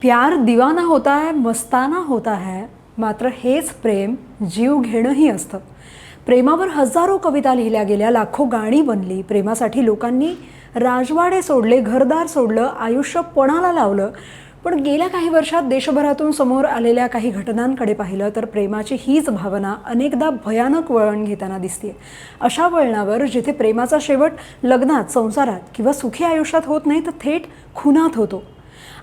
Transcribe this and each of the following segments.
प्यार दीवाना होता है मस्ताना होता है, मात्र हेच प्रेम जीव घेणंही असतं. प्रेमावर हजारो कविता लिहिल्या गेल्या, लाखो गाणी बनली. प्रेमासाठी लोकांनी राजवाडे सोडले, घरदार सोडलं, आयुष्य पणाला लावलं. पण गेल्या काही वर्षात देशभरातून समोर आलेल्या काही घटनांकडे पाहिलं तर प्रेमाची हीच भावना अनेकदा भयानक वळण घेताना दिसते. अशा वळणावर जिथे प्रेमाचा शेवट लग्नात, संसारात किंवा सुखी आयुष्यात होत नाही तर थेट खुनात होतो.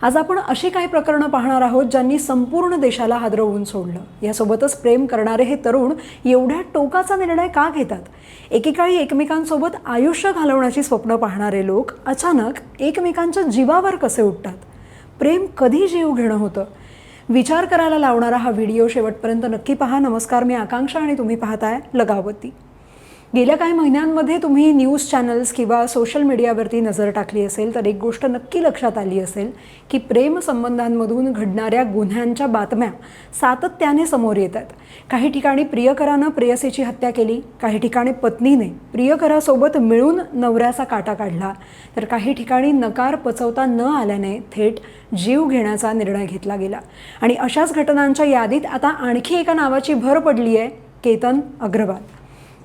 आज आपण अशी काही प्रकरणं पाहणार आहोत ज्यांनी संपूर्ण देशाला हादरवून सोडलं. यासोबतच प्रेम करणारे हे तरुण एवढ्या टोकाचा निर्णय का घेतात? एकेकाळी एकमेकांसोबत आयुष्य घालवण्याची स्वप्न पाहणारे लोक अचानक एकमेकांच्या जीवावर कसे उठतात? प्रेम कधी जीव घेणं होतं? विचार करायला लावणारा हा व्हिडिओ शेवटपर्यंत नक्की पहा. नमस्कार, मी आकांक्षा आणि तुम्ही पाहताय लगावती. गेल्या काही महिन्यांमध्ये तुम्ही न्यूज चॅनल्स किंवा सोशल मीडियावरती नजर टाकली असेल तर एक गोष्ट नक्की लक्षात आली असेल की प्रेमसंबंधांमधून घडणाऱ्या गुन्ह्यांच्या बातम्या सातत्याने समोर येतात. काही ठिकाणी प्रियकरानं प्रेयसीची हत्या केली, काही ठिकाणी पत्नीने प्रियकरासोबत मिळून नवऱ्याचा काटा काढला, तर काही ठिकाणी नकार पचवता न आल्याने थेट जीव घेण्याचा निर्णय घेतला गेला. आणि अशाच घटनांच्या यादीत आता आणखी एका नावाची भर पडली आहे, केतन अग्रवाल.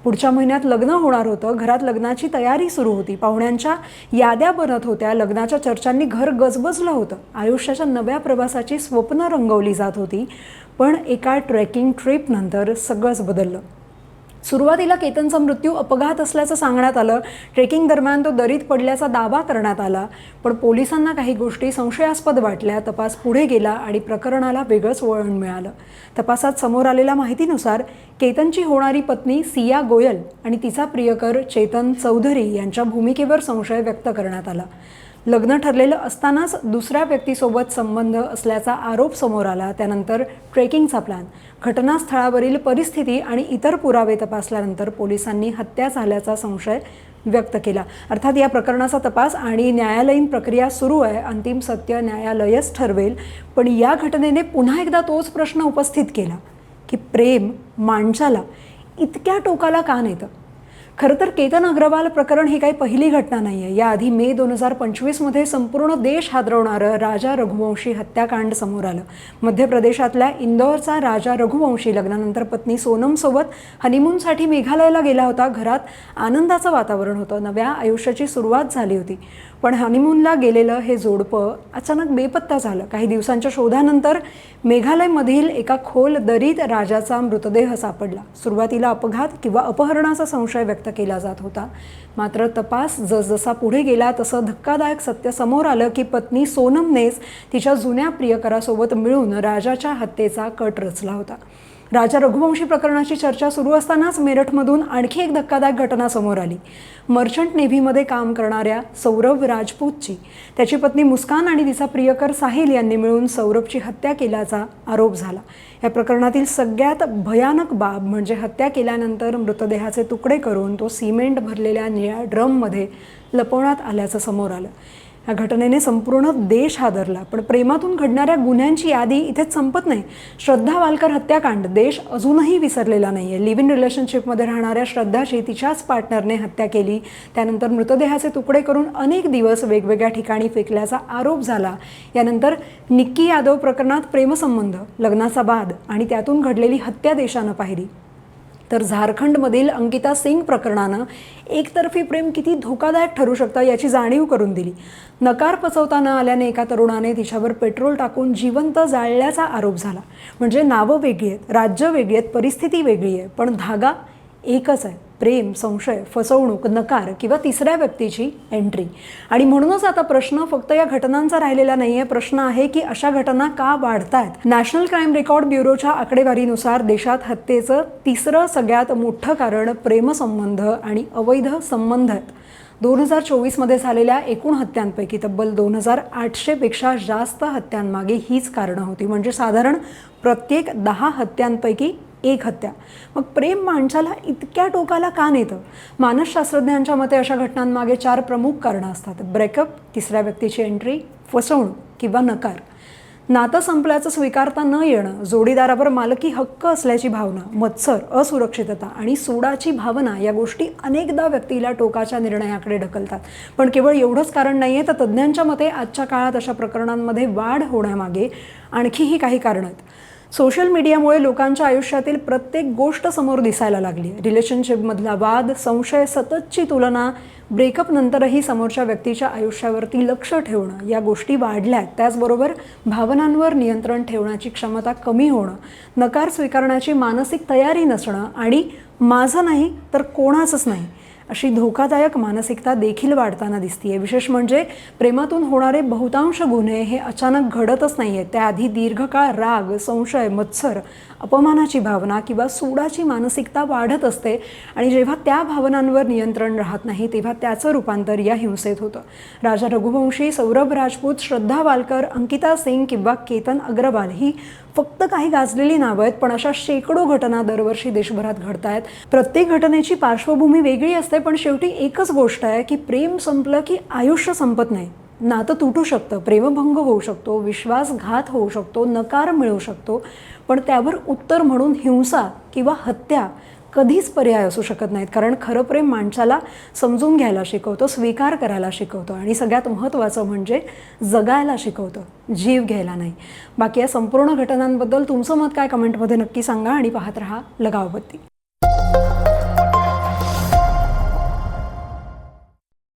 पुढच्या महिन्यात लग्न होणार होतं, घरात लग्नाची तयारी सुरू होती, पाहुण्यांच्या याद्या बनत होत्या, लग्नाच्या चर्चांनी घर गजबजलं होतं, आयुष्याच्या नव्या प्रवासाची स्वप्न रंगवली जात होती. पण एका ट्रेकिंग ट्रिपनंतर सगळंच बदललं. सुरुवातीला केतनचा मृत्यू अपघात असल्याचं सांगण्यात आलं. ट्रेकिंग दरम्यान तो दरीत पडल्याचा दावा करण्यात आला. पण पोलिसांना काही गोष्टी संशयास्पद वाटल्या. तपास पुढे गेला आणि प्रकरणाला वेगळंच वळण मिळालं. तपासात समोर आलेल्या माहितीनुसार केतनची होणारी पत्नी सिया गोयल आणि तिचा प्रियकर चेतन चौधरी यांच्या भूमिकेवर संशय व्यक्त करण्यात आला. लग्न ठरलेलं असतानाच दुसऱ्या व्यक्तीसोबत संबंध असल्याचा आरोप समोर आला. त्यानंतर ट्रेकिंगचा प्लॅन, घटनास्थळावरील परिस्थिती आणि इतर पुरावे तपासल्यानंतर पोलिसांनी हत्या झाल्याचा संशय व्यक्त केला. अर्थात या प्रकरणाचा तपास आणि न्यायालयीन प्रक्रिया सुरू आहे. अंतिम सत्य न्यायालयच ठरवेल. पण या घटनेने पुन्हा एकदा तोच प्रश्न उपस्थित केला की प्रेम माणसाला इतक्या टोकाला का नेतं? खरं तर केतन अग्रवाल प्रकरण ही काही पहिली घटना नाही आहे. याआधी मे 2025मध्ये संपूर्ण देश हादरवणारं राजा रघुवंशी हत्याकांड समोर आलं. मध्य प्रदेशातल्या इंदौरचा राजा रघुवंशी लग्नानंतर पत्नी सोनमसोबत हनीमूनसाठी मेघालयला गेला होता. घरात आनंदाचं वातावरण होतं, नव्या आयुष्याची सुरुवात झाली होती. पण हनीमूनला गेलेलं हे जोडपं अचानक बेपत्ता झालं. काही दिवसांच्या शोधानंतर मेघालयमधील एका खोल दरीत राजाचा मृतदेह सापडला. सुरुवातीला अपघात किंवा अपहरणाचा संशय व्यक्त केला जात होता. मात्र तपास जसजसा पुढे गेला तसं धक्कादायक सत्य समोर आलं की पत्नी सोनमनेच तिच्या जुन्या प्रियकरासोबत मिळून राजाच्या हत्येचा कट रचला होता. राजा रघुवंशी प्रकरणाची चर्चा सुरू असतानाच मेरठमधून आणखी एक धक्कादायक घटना समोर आली. मर्चंट नेव्हीमध्ये काम करणाऱ्या सौरभ राजपूतची त्याची पत्नी मुस्कान आणि तिचा प्रियकर साहिल यांनी मिळून सौरभची हत्या केल्याचा आरोप झाला. या प्रकरणातील सगळ्यात भयानक बाब म्हणजे हत्या केल्यानंतर मृतदेहाचे तुकडे करून तो सिमेंट भरलेल्या निळ्या ड्रममध्ये लपवण्यात आल्याचं समोर आलं. या घटनेने संपूर्ण देश हादरला. पण प्रेमातून घडणाऱ्या गुन्ह्यांची यादी इथेच संपत नाही. श्रद्धा वालकर हत्याकांड देश अजूनही विसरलेला नाही आहे. लिव्ह इन रिलेशनशिपमध्ये राहणाऱ्या श्रद्धाची तिच्याच पार्टनरने हत्या केली. त्यानंतर मृतदेहाचे तुकडे करून अनेक दिवस वेगवेगळ्या ठिकाणी फेकल्याचा आरोप झाला. यानंतर निक्की यादव प्रकरणात प्रेमसंबंध, लग्नाचा वाद आणि त्यातून घडलेली हत्या देशानं पाहिली. तर झारखंडमधील अंकिता सिंग प्रकरणानं एकतर्फी प्रेम किती धोकादायक ठरू शकतं याची जाणीव करून दिली. नकार पचवता न आल्याने एका तरुणाने तिच्यावर पेट्रोल टाकून जिवंत जाळल्याचा आरोप झाला. म्हणजे नावं वेगळी आहेत, राज्य वेगळी आहेत, परिस्थिती वेगळी आहे, पण धागा एकच आहे: प्रेम, संशय, फसवणूक, नकार किंवा तिसऱ्या व्यक्तीची एंट्री. आणि म्हणूनच आता प्रश्न फक्त या घटनांचा राहिलेला नाही आहे. प्रश्न आहे की अशा घटना का वाढतायत? नॅशनल क्राईम रेकॉर्ड ब्युरोच्या आकडेवारीनुसार देशात हत्येचं तिसरं सगळ्यात मोठं कारण प्रेमसंबंध आणि अवैध संबंध आहेत. 2024मध्ये झालेल्या एकूण हत्यांपैकी तब्बल 2800पेक्षा जास्त हत्यांमागे हीच कारणं होती. म्हणजे साधारण प्रत्येक 10 हत्यांपैकी एक हत्या. मग प्रेम माणसाला इतक्या टोकाला का नेतं? मानसशास्त्रज्ञांच्या मते अशा घटनांमागे 4 प्रमुख कारणं असतात: ब्रेकअप, तिसऱ्या व्यक्तीची एंट्री, फसवणूक किंवा नकार. नातं संपल्याचं स्वीकारता न येणं, जोडीदारावर मालकी हक्क असल्याची भावना, मत्सर, असुरक्षितता आणि सूडाची भावना या गोष्टी अनेकदा व्यक्तीला टोकाच्या निर्णयाकडे ढकलतात. पण केवळ एवढंच कारण नाही आहे, तर तज्ज्ञांच्या मते आजच्या काळात अशा प्रकरणांमध्ये वाढ होण्यामागे आणखीही काही कारणं आहेत. सोशल मीडियामुळे लोकांच्या आयुष्यातील प्रत्येक गोष्ट समोर दिसायला लागली. रिलेशनशिपमधला वाद, संशय, सततची तुलना, ब्रेकअप नंतरही समोरच्या व्यक्तीच्या आयुष्यावरती लक्ष ठेवणं या गोष्टी वाढल्यात. त्याचबरोबर भावनांवर नियंत्रण ठेवण्याची क्षमता कमी होणं, नकार स्वीकारण्याची मानसिक तयारी नसणं आणि माझं नाही तर कोणाचंच नाही अशी धोकादायक मानसिकता देखील वाढताना दिसतीये. विशेष म्हणजे प्रेमातून होणारे बहुतांश गुन्हे हे अचानक घडतच नाही आहेत. त्याआधी दीर्घकाळ राग, संशय, मत्सर, अपमानाची भावना किंवा सूडाची मानसिकता वाढत असते आणि जेव्हा त्या भावनांवर नियंत्रण राहत नाही तेव्हा त्याचं रूपांतर या हिंसेत होतं. राजा रघुवंशी, सौरभ राजपूत, श्रद्धा वालकर, अंकिता सिंग किंवा केतन अग्रवाल ही फक्त काही गाजलेली नावं आहेत, पण अशा शेकडो घटना दरवर्षी देशभरात घडत आहेत. प्रत्येक घटनेची पार्श्वभूमी वेगळी असते, पण शेवटी एकच गोष्ट आहे की प्रेम संपलं की आयुष्य संपत नाही. नातं तुटू शकतं, प्रेमभंग होऊ शकतो, विश्वासघात होऊ शकतो, नकार मिळू शकतो, पण त्यावर उत्तर म्हणून हिंसा किंवा हत्या कधीच पर्याय असू शकत नाहीत. कारण खरं प्रेम माणसाला समजून घ्यायला शिकवतं, स्वीकार करायला शिकवतं आणि सगळ्यात महत्त्वाचं म्हणजे जगायला शिकवतं, जीव घ्यायला नाही. बाकी या संपूर्ण घटनांबद्दल तुमचं मत काय कमेंटमध्ये नक्की सांगा आणि पाहत रहा लगावबत्ती.